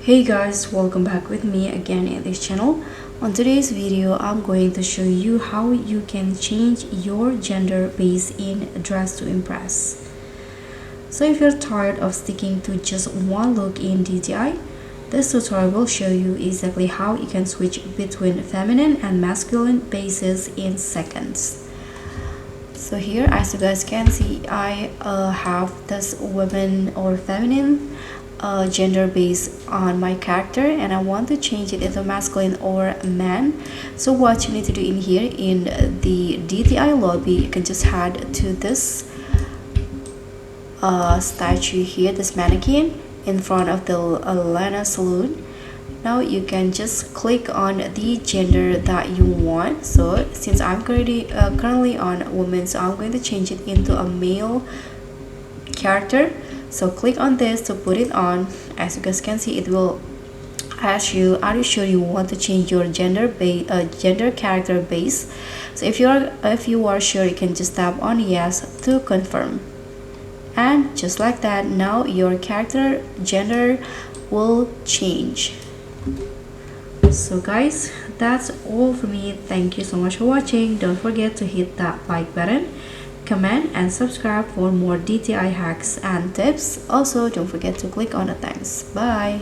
Hey guys, welcome back with me again in this channel. On today's video, I'm going to show you how you can change your gender based in Dress to Impress. So if you're tired of sticking to just one look in DTI, this tutorial will show you exactly how you can switch between feminine and masculine bases in seconds. So here, as you guys can see, I have this woman or feminine gender base on my character, and I want to change it into masculine or man. So what you need to do in here, in the DTI lobby, you can just head to this statue here, this mannequin in front of the Lana Saloon. Now you can just click on the gender that you want. So since I'm currently on woman, so I'm going to change it into a male character. So click on this to put it on. As you guys can see, it will ask you, are you sure you want to change your gender character base? So if you are sure, you can just tap on yes to confirm. And just like that, now your character gender will change. So guys, that's all for me. Thank you so much for watching. Don't forget to hit that like button, comment and subscribe for more DTI hacks and tips. Also, don't forget to click on the thanks. Bye.